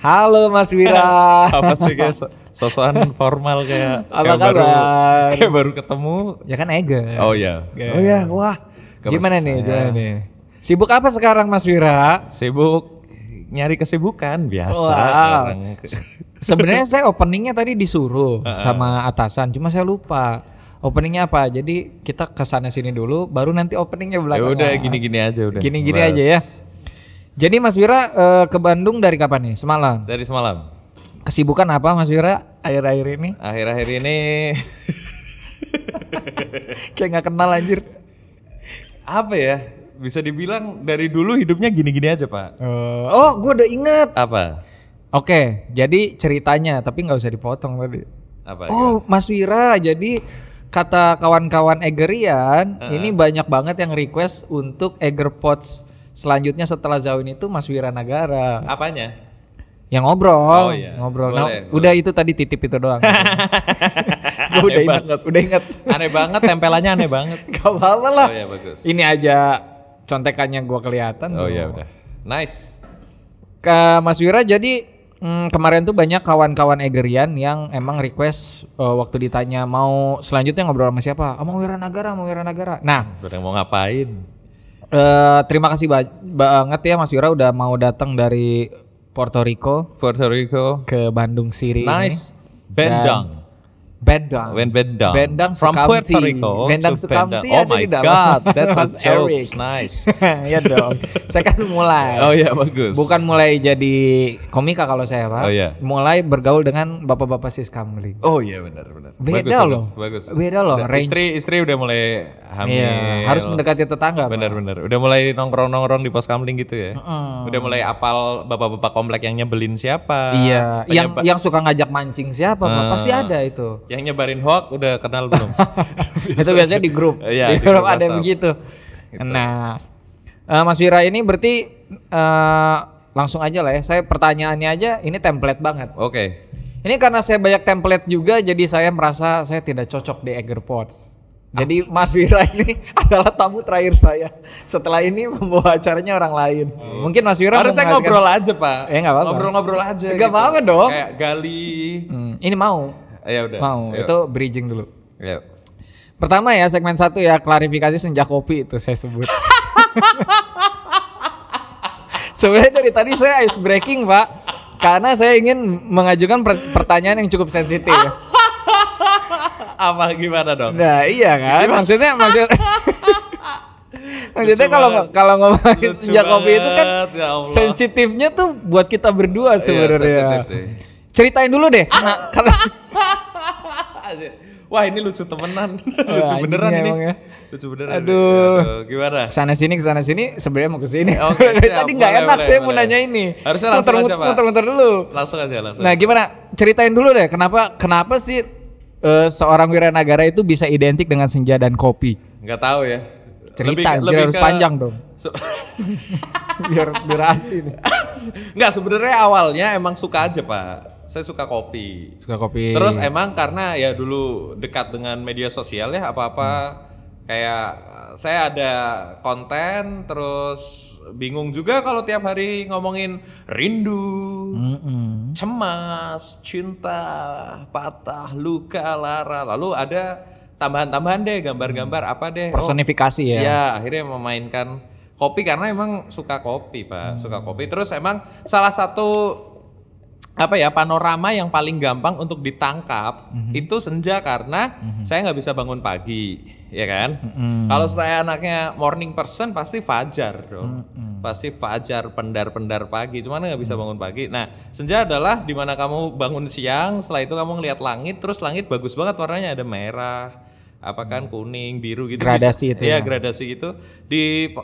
Halo Mas Wira. Apa sih guys? Sosokan formal kayak Apa kabar? Kayak baru ketemu. Ya kan Ega. Oh iya. Ya. Oh iya, wah. Gimana nih? Sibuk apa sekarang Mas Wira? Sibuk nyari kesibukan biasa. Wow. Sebenarnya saya openingnya tadi disuruh sama atasan, cuma saya lupa. Openingnya apa? Jadi kita kesana sini dulu, baru nanti openingnya Ya belakangan. udah gini-gini aja udah. Gini-gini aja ya. Jadi Mas Wira ke Bandung dari kapan nih? Semalam. Dari semalam. Kesibukan apa Mas Wira akhir-akhir ini? Akhir-akhir ini Kayak nggak kenal anjir. apa ya? Bisa dibilang dari dulu hidupnya gini-gini aja, Pak. Oh, gue udah inget. Apa? Oke, jadi ceritanya, tapi nggak usah dipotong tadi. Apa? Oh, Mas Wira, jadi kata kawan-kawan Egerian, ini banyak banget yang request untuk Eger Pods selanjutnya setelah Zawin itu Mas Wira Nagara. Apanya? Yang ngobrol, Oh, iya. ngobrol. Boleh, Nah, udah itu tadi titip itu doang. Gue udah ingat, udah ingat. Aneh banget, tempelannya aneh banget. Gak apa-apa lah. Oh ya bagus. Ini aja contekannya gua kelihatan. Oh tuh. ya udah. Nice. Ke Mas Wira jadi kemarin tuh banyak kawan-kawan Egerian yang emang request waktu ditanya mau selanjutnya ngobrol sama siapa? Mau Wira Nagara, mau Wira Nagara. Nah, Udah mau ngapain? terima kasih banget ya Mas Wira udah mau datang dari Puerto Rico Puerto Rico. ke Bandung Siri Nice. ini. Bendang. Bendang. Bendang. Bendang From Sukamti. Puerto Rico. Bendang to Sukamti Bendang. Oh ada my di dalam. god, that's a Mas joke. Eric. Nice. Iya dong. Saya kan mulai. Oh iya bagus. Bukan mulai jadi komika kalau saya Pak. Oh, iya. Mulai bergaul dengan bapak-bapak Siskamling. Oh iya benar. Beda bagus, loh. Bagus. Beda loh. Range. Istri udah mulai hamil. Iya, harus mendekati tetangga. Pak. Bener. Udah mulai nongkrong di pos kamling gitu ya. Udah mulai apal bapak-bapak komplek yang nyebelin siapa. Iya, yang suka ngajak mancing siapa Pak? Pasti ada itu. Yang nyebarin hoax udah kenal belum? Itu biasanya di grup. Iya, di di grup grup ada yang WhatsApp. begitu. Gitu. Nah, Mas Wira ini berarti langsung aja lah ya. Saya pertanyaannya aja ini template banget. Oke. Ini karena saya banyak template juga, jadi saya merasa saya tidak cocok di Eger Pods. Jadi Mas Wira ini adalah tamu terakhir saya. Setelah ini pembawa acaranya orang lain. Mungkin Mas Wira Harusnya mau ngobrol aja pak. Nggak apa-apa. Ngobrol-ngobrol aja. Nggak apa-apa dong. Kayak gali. Ini mau. Ya udah. Mau. Yuk. Itu bridging dulu. Yuk. Pertama ya segmen 1 ya klarifikasi senja kopi itu saya sebut. Sebenarnya dari tadi saya ice breaking Pak. Karena saya ingin mengajukan pertanyaan yang cukup sensitif. Apa gimana dong? Nah iya kan. Maksudnya kalau ngomongin Lucu senja kopi itu kan banget, ya Allah. sensitifnya tuh buat kita berdua sebenarnya. sensitif sih. Ceritain dulu deh karena Wah ini lucu temenan. Lucu Wah, beneran anjing ini. emang ya. Lucu beneran. Aduh. Gimana? kesana sini sebenarnya mau kesini. Oke, Dari siap. tadi nggak Boleh, enak boleh, saya mau boleh. nanya ini. Harusnya langsung aja, Pak. Muter-muter dulu. Langsung aja. Nah gimana? Ceritain dulu deh kenapa sih seorang Wiranagara itu bisa identik dengan senja dan kopi? Nggak tahu ya. Cerita harus panjang dong. biar asin. Nggak sebenarnya awalnya emang suka aja pak. Saya suka kopi. Suka kopi. Terus emang karena ya dulu dekat dengan media sosial ya apa-apa kayak saya ada konten terus bingung juga kalau tiap hari ngomongin rindu, cemas, cinta, patah, luka, lara. Lalu ada tambahan-tambahan deh gambar-gambar apa deh. Personifikasi ya. Iya, akhirnya memainkan kopi karena emang suka kopi, Pak. Suka kopi. Terus emang salah satu panorama yang paling gampang untuk ditangkap itu senja karena saya nggak bisa bangun pagi, ya kan? Kalau saya anaknya morning person pasti fajar dong, pasti fajar pendar pagi, cuman nggak bisa bangun pagi. Nah senja adalah dimana kamu bangun siang, setelah itu kamu ngeliat langit, terus langit bagus banget warnanya ada merah. Kuning, biru gitu. Gradasi itu ya. Iya, gradasi gitu. Di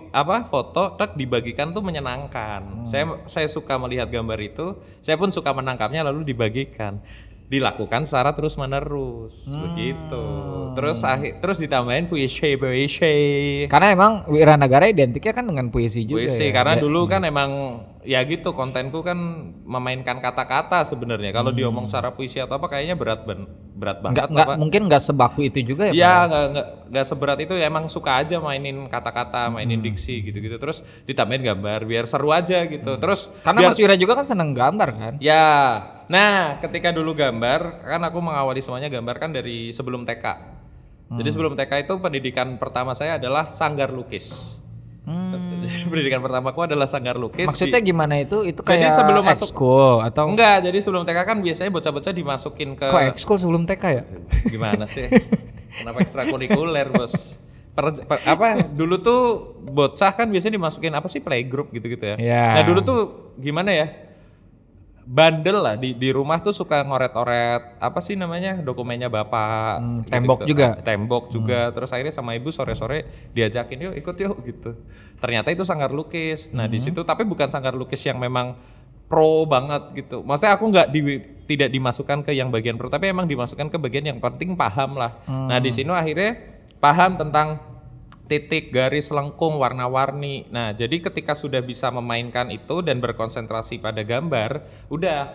foto dibagikan tuh menyenangkan. Saya suka melihat gambar itu. Saya pun suka menangkapnya lalu dibagikan. Dilakukan secara terus-menerus begitu. Terus ditambahin puisi. Karena emang Wiranagara identiknya kan dengan puisi juga. Puisi ya. karena dulu kan emang ya gitu kontenku kan memainkan kata-kata sebenarnya. Kalau diomong secara puisi atau apa kayaknya berat berat banget. Mungkin nggak sebaku itu juga ya. Iya, nggak seberat itu ya, emang suka aja mainin kata-kata, mainin diksi gitu-gitu. Terus ditambahin gambar biar seru aja gitu. Terus karena Mas Wira juga kan seneng gambar kan. Ya, nah ketika dulu gambar kan aku mengawali semuanya gambar kan dari sebelum TK. Jadi sebelum TK itu pendidikan pertama saya adalah sanggar lukis. Pendidikan pertamaku adalah sanggar lukis. Maksudnya gimana itu? Itu kayak jadi sebelum masuk ekskul atau enggak? Jadi sebelum TK kan biasanya bocah-bocah dimasukin ke. Kok ekskul sebelum TK ya? Gimana sih? Kenapa ekstrakurikuler, Bos? Apa dulu tuh bocah kan biasanya dimasukin apa sih, playgroup gitu-gitu ya. Yeah. Nah dulu tuh gimana ya? Bandel lah di rumah tuh suka ngoret-oret apa sih namanya, dokumennya bapak, tembok gitu. juga. Tembok juga. Terus akhirnya sama ibu sore-sore diajakin yuk ikut yuk gitu. Ternyata itu sanggar lukis. Nah di situ tapi bukan sanggar lukis yang memang pro banget gitu. Maksudnya aku tidak dimasukkan ke yang bagian pro, tapi emang dimasukkan ke bagian yang penting paham lah. Nah di sini akhirnya paham tentang titik, garis, lengkung, warna-warni. Nah, jadi ketika sudah bisa memainkan itu dan berkonsentrasi pada gambar, udah.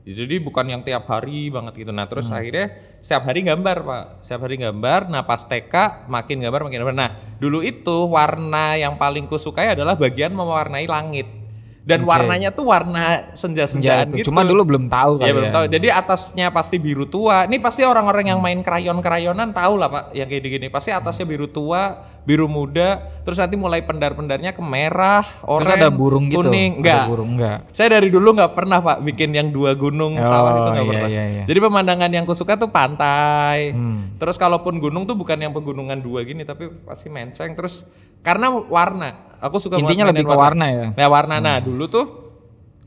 Jadi bukan yang tiap hari banget gitu. Nah, terus akhirnya setiap hari gambar, Pak. Setiap hari gambar. Nah, pas TK makin gambar. Nah, dulu itu warna yang paling kusukai adalah bagian mewarnai langit. Dan warnanya tuh warna senja-senjaan gitu. Cuma dulu belum tahu kan ya. Belum tahu. Jadi atasnya pasti biru tua. Ini pasti orang-orang yang main krayon-krayonan tahu lah Pak, yang kayak gini. Pasti atasnya biru tua, biru muda, terus nanti mulai pendar-pendarnya ke merah, oranye, terus ada burung gitu. kuning. Ada burung enggak? Saya dari dulu nggak pernah Pak bikin yang 2 gunung sawah itu nggak pernah. Iya. Jadi pemandangan yang kusuka tuh pantai. Terus kalaupun gunung tuh bukan yang pegunungan 2 gini, tapi pasti menceng. Terus karena warna. Aku suka intinya lebih ke warna ya. Ya warna. Nah dulu tuh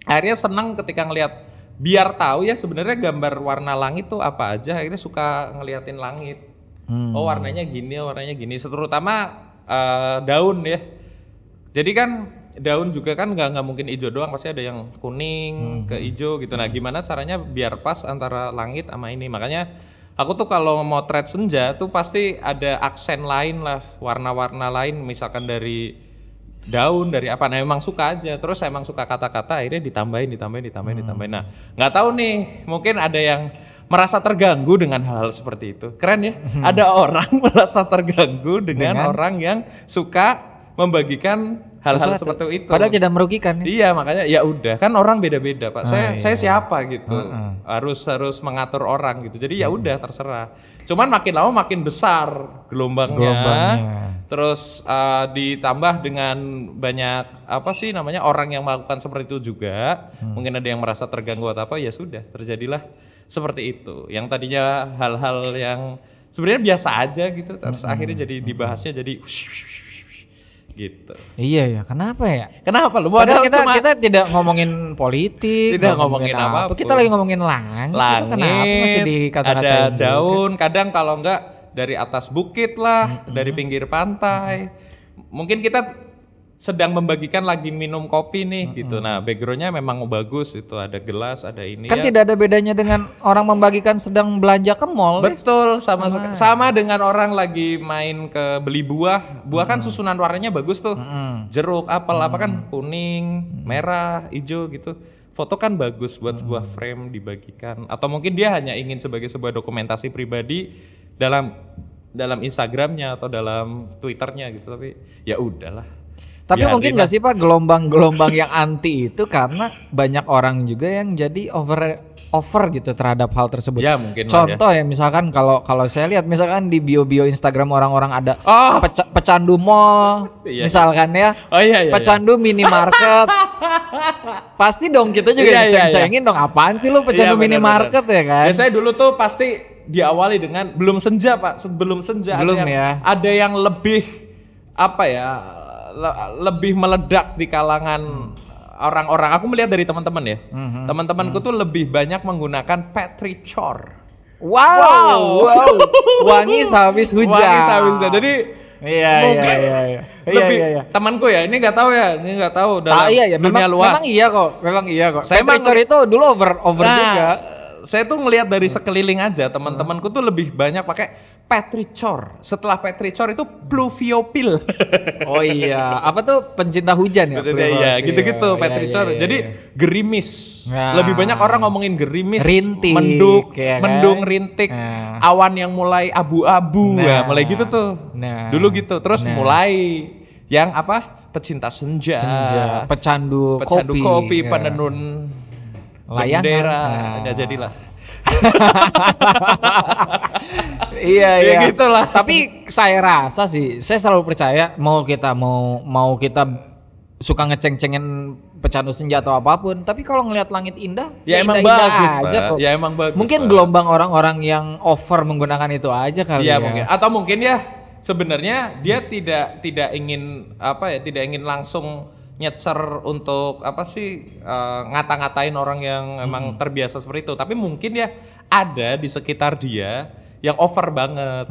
akhirnya senang ketika ngelihat, biar tahu ya sebenarnya gambar warna langit tuh apa aja. Akhirnya suka ngeliatin langit. Oh warnanya gini, warnanya gini. Terutama daun ya. Jadi kan daun juga kan nggak mungkin hijau doang, pasti ada yang kuning ke hijau gitu. Nah gimana caranya biar pas antara langit sama ini. Makanya aku tuh kalau mau motret senja tuh pasti ada aksen lain lah, warna-warna lain, misalkan dari daun, dari apa. Nah emang suka aja, terus emang suka kata-kata, akhirnya ditambahin. Nah nggak tahu nih, mungkin ada yang merasa terganggu dengan hal-hal seperti itu. Keren ya, ada orang merasa terganggu dengan orang yang suka membagikan hal-hal seperti itu. Padahal tidak merugikan. Iya, makanya ya udah, kan orang beda-beda Pak. Saya siapa gitu. Harus mengatur orang gitu. Jadi ya udah terserah. Cuman makin lama makin besar gelombangnya. Terus ditambah dengan banyak apa sih namanya orang yang melakukan seperti itu juga. Mungkin ada yang merasa terganggu atau apa, ya sudah terjadilah seperti itu. Yang tadinya hal-hal yang sebenarnya biasa aja gitu, terus akhirnya jadi dibahasnya jadi gitu. Iya ya, kenapa ya? Kenapa lu? Padahal kita tidak ngomongin politik, tidak ngomongin apa. Kita lagi ngomongin langit. Kenapa masih dikata-katain? Ada daun, kadang kalau enggak dari atas bukit lah, dari pinggir pantai. Mungkin kita sedang membagikan lagi minum kopi nih gitu. Nah, backgroundnya memang bagus itu, ada gelas, ada ini. Kan tidak ada bedanya dengan orang membagikan sedang belanja ke mall. Betul, sama dengan orang lagi main ke beli buah. Buah kan susunan warnanya bagus tuh. Jeruk, apel, apa kan kuning, merah, hijau gitu. Foto kan bagus buat sebuah frame dibagikan. Atau mungkin dia hanya ingin sebagai sebuah dokumentasi pribadi dalam Instagramnya atau dalam Twitternya gitu. Tapi ya udahlah. Tapi mungkin nggak sih Pak, gelombang-gelombang yang anti itu karena banyak orang juga yang jadi over gitu terhadap hal tersebut. Ya mungkin. Contoh ya misalkan kalau saya lihat misalkan di bio-bio Instagram orang-orang ada pecandu mall, misalkan ya. Pecandu minimarket. Pasti dong kita juga diceng-cengin dong, apaan sih lu pecandu minimarket ya kan? Biasanya dulu tuh pasti diawali dengan belum senja Pak, sebelum senja ada yang lebih apa ya? Lebih meledak di kalangan orang-orang. Aku melihat dari teman-teman ya. Teman-temanku tuh lebih banyak menggunakan petrichor. Wow. Wangi sehabis hujan. Jadi iya. Temanku ya, ini nggak tahu dalam dunia luas. Memang iya kok. Petrichor itu dulu over juga. saya tuh ngelihat dari sekeliling aja, teman-temanku tuh lebih banyak pakai petrichor. Setelah petrichor itu pluviopil. Oh iya, apa tuh pencinta hujan ya? Betul, ya, gitu-gitu Iya, petrichor. iya, iya, Jadi iya. gerimis. Nah. Lebih banyak orang ngomongin gerimis, Rintik, mendung, ya kan? mendung, rintik, Nah. awan yang mulai abu-abu, Nah. ya, mulai gitu tuh. Nah. Dulu gitu. Terus Nah. mulai yang apa? Pecinta senja, pecandu kopi, ya. penenun Layangan. bendera, Nah. nggak jadilah. Iya Ya iya. gitulah. Tapi saya rasa sih, saya selalu percaya mau kita suka ngeceng-cengin pecandu senja atau apapun, tapi kalau ngelihat langit indah, Ya emang indah-indah bagus, aja Pak. kok. Ya emang bagus, Mungkin Pak. gelombang orang-orang yang over menggunakan itu aja kali ya. Iya mungkin. Atau mungkin ya sebenarnya dia tidak ingin apa ya, tidak ingin langsung nyecer untuk apa sih ngata-ngatain orang yang emang terbiasa seperti itu. Tapi mungkin ya ada di sekitar dia yang over banget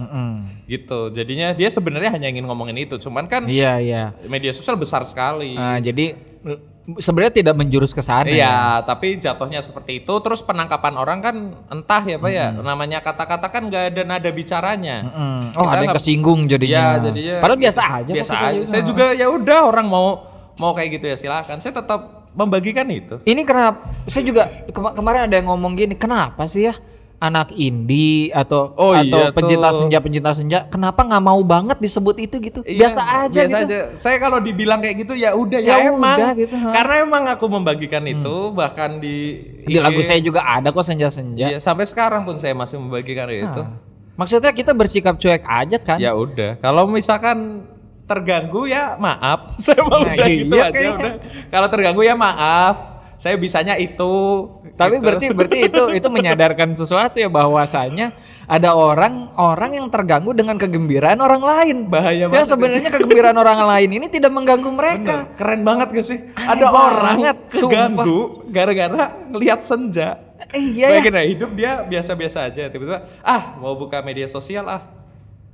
gitu. Jadinya dia sebenarnya hanya ingin ngomongin itu. Cuman kan Iya iya. media sosial besar sekali. Jadi sebenarnya tidak menjurus ke sana. ya. Iya, tapi jatuhnya seperti itu. Terus penangkapan orang kan entah ya Pak ya. Namanya kata-kata kan nggak ada nada bicaranya. Oh, Kita ada yang nggak- kesinggung jadinya. Iya, jadinya Padahal biasa aja. kok Biasa kita aja. Saya juga ya udah orang mau kayak gitu ya silakan. Saya tetap membagikan itu. Ini kenapa? Saya juga kemarin ada yang ngomong gini, kenapa sih ya anak indie atau iya pencinta tuh. senja, kenapa nggak mau banget disebut itu gitu? Iya, Biasa aja biasa gitu. aja. Saya kalau dibilang kayak gitu ya udah Ya emang. udah gitu, ha. Karena emang aku membagikan itu bahkan di Di lagu saya juga ada kok senja-senja. Iya, sampai sekarang pun saya masih membagikan itu. Maksudnya kita bersikap cuek aja kan? Ya udah, kalau misalkan terganggu ya maaf. Saya mau Nah, udah iya, gitu aja kayaknya. udah. Kalau terganggu ya maaf. Saya bisanya itu. Tapi gitu. berarti itu menyadarkan sesuatu ya, bahwasanya ada orang yang terganggu dengan kegembiraan orang lain. Bahaya Ya banget sebenarnya kegembiraan orang lain ini tidak mengganggu mereka. Bener, keren banget gak sih? Aneh Ada orang banget, keganggu gara-gara ngelihat senja. Iya ya. Bayangin ya, hidup dia biasa-biasa aja. Tiba-tiba, mau buka media sosial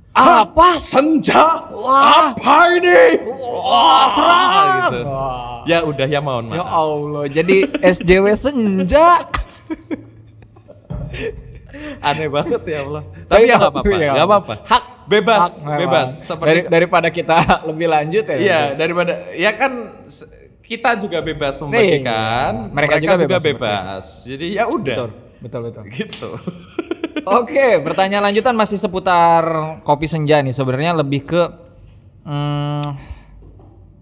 Apa? senja? Wah. Apa ini? Wah, seram. Gitu. Ya udah ya mohon Ya maaf. Allah, jadi SJW senja. Aneh banget ya Allah. Tapi ya nggak apa-apa, ya nggak apa-apa. Hak Bebas, hak, bebas. Seperti daripada kita lebih lanjut ya. iya, daripada ya kan kita juga bebas membagikan, Iya. Mereka juga bebas bebas. Jadi ya udah. Betul. Gitu. Oke, pertanyaan lanjutan masih seputar kopi senja nih. Sebenarnya lebih ke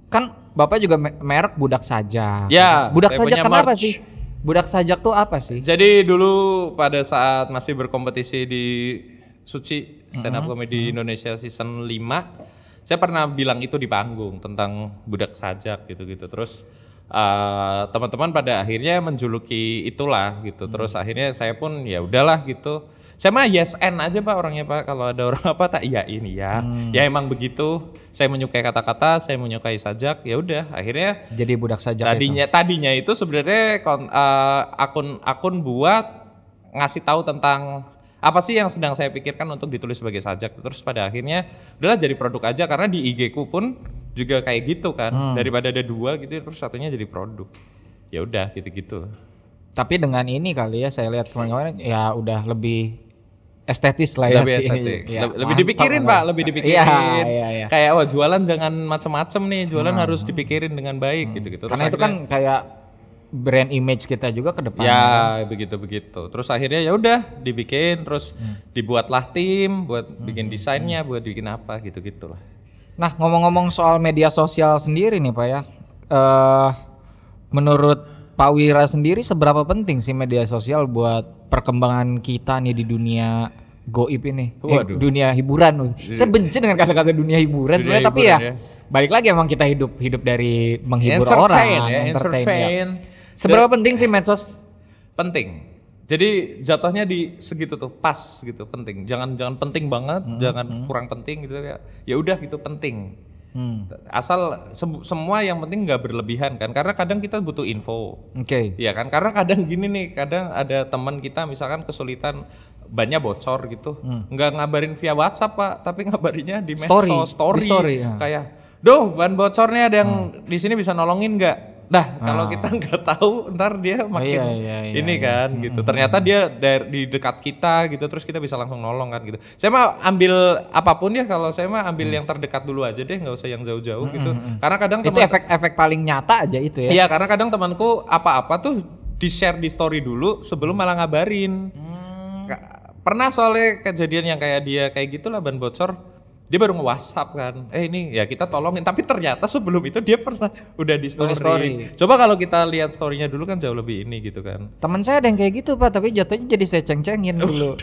kan Bapak juga merek Budak Sajak. Ya, Budak saya Sajak punya kenapa merch. sih? Budak Sajak tuh apa sih? Jadi dulu pada saat masih berkompetisi di Suci Stand Up Comedy Indonesia season 5, saya pernah bilang itu di panggung tentang budak sajak gitu-gitu. Terus teman-teman pada akhirnya menjuluki itulah gitu. Terus akhirnya saya pun ya udahlah gitu. Saya mah yes and aja Pak orangnya Pak. Kalau ada orang apa tak iyain ya. Ya emang begitu. Saya menyukai kata-kata, saya menyukai sajak. Ya udah akhirnya Jadi Budak Sajak tadinya itu sebenarnya akun buat ngasih tahu tentang apa sih yang sedang saya pikirkan untuk ditulis sebagai sajak. Terus pada akhirnya udahlah jadi produk aja karena di IG ku pun juga kayak gitu kan. Daripada ada dua gitu terus satunya jadi produk. Ya udah gitu-gitu. Tapi dengan ini kali ya saya lihat kemarin ya udah lebih estetis lah ya Lebih sih. estetik. Ya, lebih mantap dipikirin lah. Pak, lebih dipikirin. Iya. Kayak jualan jangan macem-macem nih, jualan harus dipikirin dengan baik gitu-gitu. Karena itu kan kayak brand image kita juga ke depan. ya begitu. Terus akhirnya ya udah dibikin, terus dibuatlah tim buat bikin desainnya, buat bikin apa gitu-gitulah. Nah, ngomong-ngomong soal media sosial sendiri nih Pak ya. Menurut Pak Wira sendiri seberapa penting sih media sosial buat perkembangan kita nih di dunia goib ini? Waduh. Dunia hiburan. Saya benci dengan kata-kata dunia hiburan sebenarnya, tapi ya, hiburan, balik lagi emang kita hidup dari menghibur Entertain orang, ya, entertain. Seberapa penting sih medsos? Penting. Jadi jatuhnya di segitu tuh pas gitu, penting. Jangan penting banget, jangan kurang penting gitu ya. Ya udah gitu penting. Asal semua yang penting nggak berlebihan kan, karena kadang kita butuh info. Oke. Iya kan, karena kadang gini nih, kadang ada teman kita misalkan kesulitan bannya bocor gitu, nggak ngabarin via WhatsApp Pak, tapi ngabarinnya di medsos, Di story, ya. kayak, "Duh, ban bocornya ada yang di sini bisa nolongin nggak?" Nah, kalau kita nggak tahu, ntar dia makin ini kan gitu. Ternyata dia di dekat kita gitu, terus kita bisa langsung nolong kan gitu. Saya mah ambil apapun ya, kalau saya mah ambil yang terdekat dulu aja deh, nggak usah yang jauh-jauh gitu. Karena kadang itu efek paling nyata aja itu ya. Iya, karena kadang temanku apa-apa tuh di-share di story dulu sebelum malah ngabarin. Pernah soalnya kejadian yang kayak dia kayak gitulah, ban bocor. Dia baru nge-WhatsApp kan, ini ya kita tolongin, tapi ternyata sebelum itu dia pernah udah di story. Coba kalau kita lihat story-nya dulu kan jauh lebih ini gitu kan. Teman saya ada yang kayak gitu Pak, tapi jatuhnya jadi saya ceng-cengin dulu.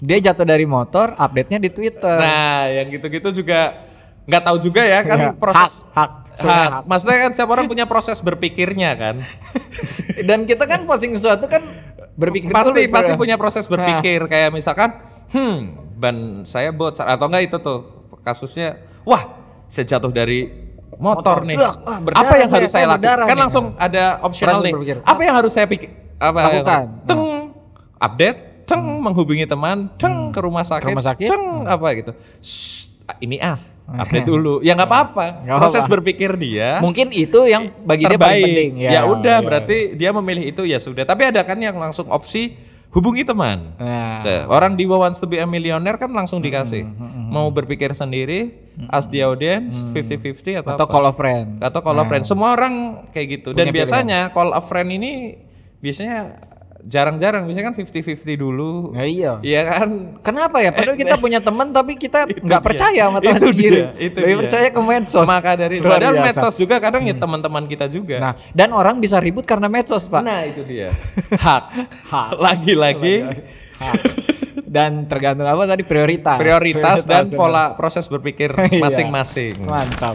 Dia jatuh dari motor, update-nya di Twitter. Nah, yang gitu-gitu juga nggak tahu juga ya kan proses hak. Maksudnya kan setiap orang punya proses berpikirnya kan. Dan kita kan posting sesuatu kan berpikir pasti punya proses berpikir. Kayak misalkan, ban saya bocor atau enggak itu tuh. Kasusnya, wah saya jatuh dari motor nih. Apa yang harus saya lakukan? Kan langsung ada optional nih. Apa yang harus saya lakukan? Update, menghubungi teman, ke rumah sakit, apa gitu. Ini update dulu. Ya nggak apa-apa. Proses berpikir dia. Mungkin itu yang bagi dia paling penting. Ya udah, berarti dia memilih itu ya sudah. Tapi ada kan yang langsung opsi hubungi teman. Orang di Wants to be a Millionaire kan langsung dikasih. Mau berpikir sendiri, ask the audience, 50-50 atau call a friend. Atau call a friend. Semua orang kayak gitu. Dan biasanya call a friend ini biasanya jarang-jarang, biasanya kan 50-50 dulu. Iya. Iya kan? Kenapa ya? Padahal kita punya teman tapi kita nggak percaya sama teman sendiri. Lebih percaya ke medsos. Maka dari padahal medsos juga kadang ya teman-teman kita juga. Nah, dan orang bisa ribut karena medsos, Pak. Nah, itu dia. Hak. Lagi-lagi hak. Dan tergantung apa tadi prioritas dan pola proses berpikir masing-masing. Mantap.